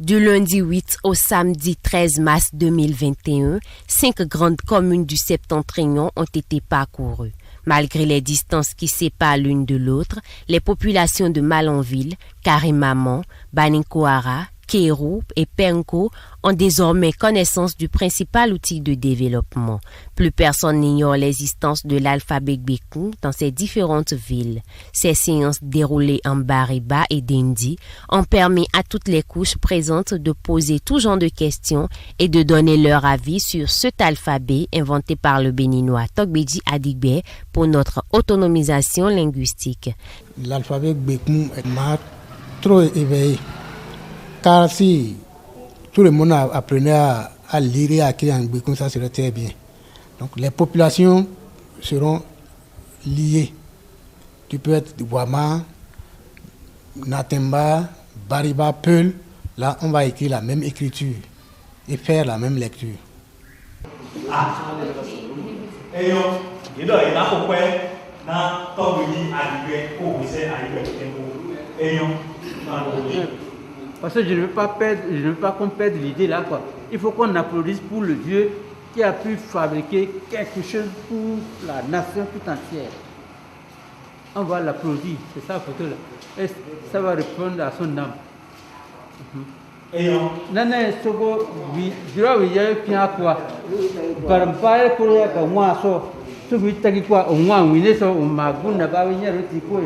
Du lundi 8 au samedi 13 mars 2021, 5 grandes communes du Septentrion ont été parcourues. Malgré les distances qui séparent l'une de l'autre, les populations de Malanville, Karimaman, Baninkoara, Kéro et Penko ont désormais connaissance du principal outil de développement. Plus personne n'ignore l'existence de l'alphabet Gbekun dans ces différentes villes. Ces séances déroulées en Bariba et Dindi ont permis à toutes les couches présentes de poser tout genre de questions et de donner leur avis sur cet alphabet inventé par le béninois Tokbeji Adigbe pour notre autonomisation linguistique. L'alphabet Gbekun m'a trop éveillé. Car si tout le monde apprenait à lire et à écrire en Gbekun, ça serait très bien. Donc les populations seront liées. Tu peux être Wama, Natemba, Bariba, Peul. Là, on va écrire la même écriture et faire la même lecture. Parce que je ne veux pas qu'on perde l'idée là, quoi. Il faut qu'on applaudisse pour le Dieu qui a pu fabriquer quelque chose pour la nation tout entière. On va l'applaudir, c'est ça la photo là. Et ça va répondre à son âme. Nana Sogo, je vais bien quoi. Par rapport pour le moi, ce que tu as dit quoi, au moins, on est sur un magon, n'a pas venir le tico.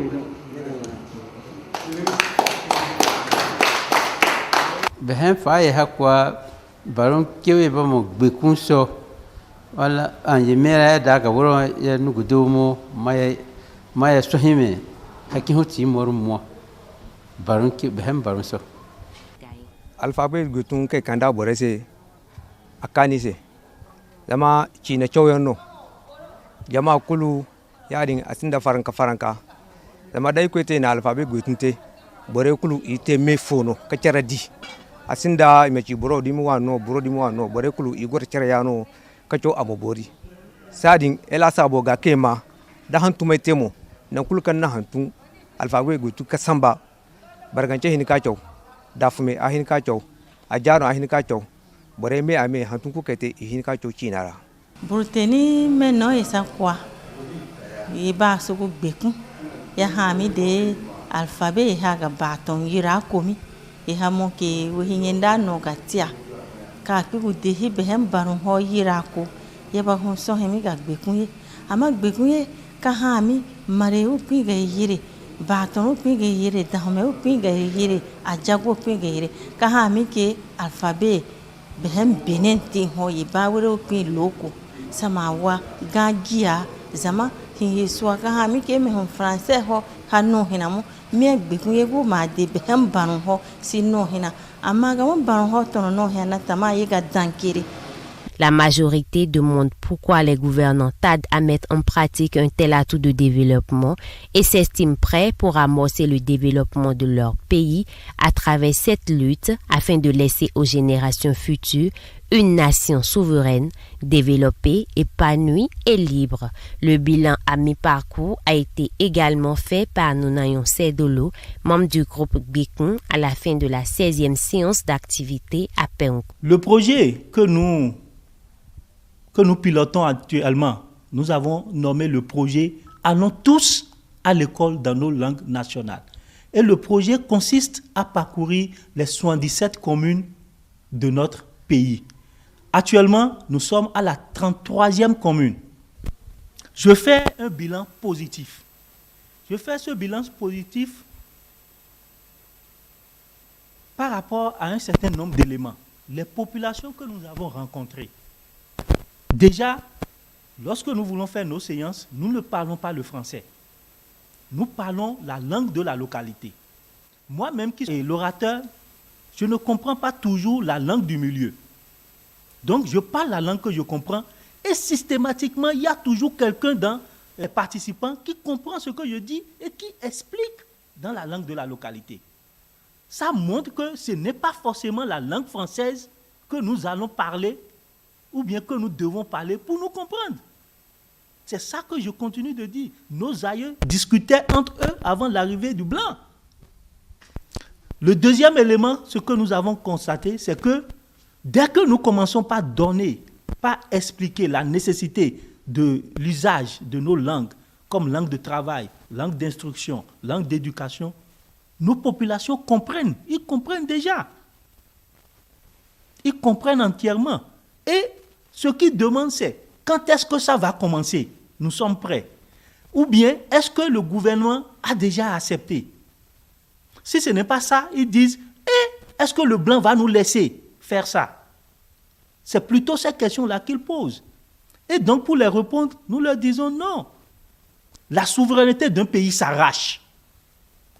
Behen faye hakwa baron kewe ba mo Gbekun so wala anje mera da ga woro ya nugudo mo maya sohime hakin hoti moru mo baron ke behen baron so alphabet gutun ke kanda borese akani se zama china choyono jama kulu yadin asinda faranka zama dai ko te na alphabet gutun te bore kulu ite mefono ka caradi asinda imechi buro dimu wano bore kulu igor cereyano kacho abobori sadin ela sabo ga kema da hantu mai temo nan kulkan na hantu alfagwe gutu kasamba bargance hin kacho da fume a hin kacho a jaro a hin kacho bore me ame hantu ku kete hin kacho chinara burteni meno esa kwa iba so ku Gbekun ya hami de alphabet ha ga baton yira komi ihamo ke wohinyenda no gatia ka pigu de hibe hem barun ho yirako ye ba hon so hemi ga Gbekun ye ama Gbekun ye ka ha mi mare u pinga yire baton u pinga yire da home u pinga yire ajago pinga yire ka ha mi ke alphabet behem benenti ho ye ba wore u pin loko samawa gagia zama hin so ka ha mi ke me hon français ho hanu hinamo mi Gbekun ye go ma de behem barun ho sino hina amaga mon barun ho tono no hina tama ye ga dankiri. La majorité demande pourquoi les gouvernants tardent à mettre en pratique un tel atout de développement et s'estiment prêts pour amorcer le développement de leur pays à travers cette lutte afin de laisser aux générations futures une nation souveraine, développée, épanouie et libre. Le bilan à mi-parcours a été également fait par Nonayon Sedolo, membre du groupe Gbekun, à la fin de la 16e séance d'activité à Penko. Le projet que nous pilotons actuellement, nous avons nommé le projet « Allons tous à l'école dans nos langues nationales ». Et le projet consiste à parcourir les 77 communes de notre pays. Actuellement, nous sommes à la 33e commune. Je fais un bilan positif. Je fais ce bilan positif par rapport à un certain nombre d'éléments. Les populations que nous avons rencontrées. Déjà, lorsque nous voulons faire nos séances, nous ne parlons pas le français. Nous parlons la langue de la localité. Moi-même qui suis l'orateur, je ne comprends pas toujours la langue du milieu. Donc, je parle la langue que je comprends et systématiquement, il y a toujours quelqu'un dans les participants qui comprend ce que je dis et qui explique dans la langue de la localité. Ça montre que ce n'est pas forcément la langue française que nous allons parler ou bien que nous devons parler pour nous comprendre. C'est ça que je continue de dire. Nos aïeux discutaient entre eux avant l'arrivée du blanc. Le deuxième élément, ce que nous avons constaté, c'est que dès que nous commençons par donner, par expliquer la nécessité de l'usage de nos langues, comme langue de travail, langue d'instruction, langue d'éducation, nos populations comprennent. Ils comprennent déjà. Ils comprennent entièrement. Et ce qu'ils demandent, c'est quand est-ce que ça va commencer? Nous sommes prêts. Ou bien, est-ce que le gouvernement a déjà accepté? Si ce n'est pas ça, ils disent, est-ce que le blanc va nous laisser faire ça? C'est plutôt cette question-là qu'ils posent. Et donc, pour les répondre, nous leur disons non. La souveraineté d'un pays s'arrache.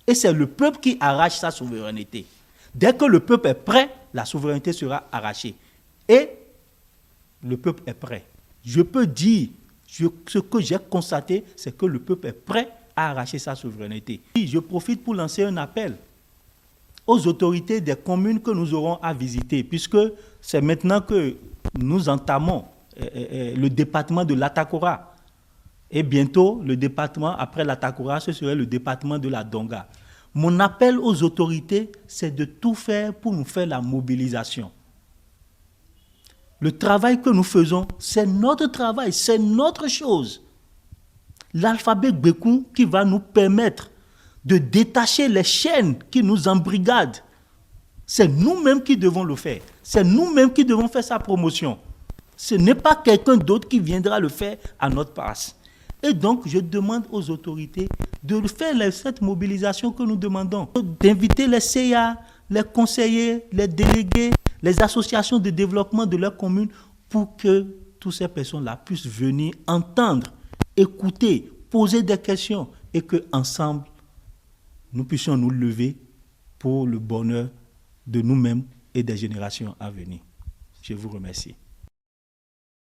Et c'est le peuple qui arrache sa souveraineté. Dès que le peuple est prêt, la souveraineté sera arrachée. Et le peuple est prêt. Je peux dire, ce que j'ai constaté, c'est que le peuple est prêt à arracher sa souveraineté. Je profite pour lancer un appel aux autorités des communes que nous aurons à visiter, puisque c'est maintenant que nous entamons le département de l'Atakora. Et bientôt, le département, après l'Atakora, ce serait le département de la Donga. Mon appel aux autorités, c'est de tout faire pour nous faire la mobilisation. Le travail que nous faisons, c'est notre travail, c'est notre chose. L'alphabet Gbekun qui va nous permettre de détacher les chaînes qui nous embrigadent. C'est nous-mêmes qui devons le faire. C'est nous-mêmes qui devons faire sa promotion. Ce n'est pas quelqu'un d'autre qui viendra le faire à notre place. Et donc, je demande aux autorités de faire cette mobilisation que nous demandons, d'inviter les CA, les conseillers, les délégués, les associations de développement de leur commune pour que toutes ces personnes-là puissent venir entendre, écouter, poser des questions et qu'ensemble, nous puissions nous lever pour le bonheur de nous-mêmes et des générations à venir. Je vous remercie.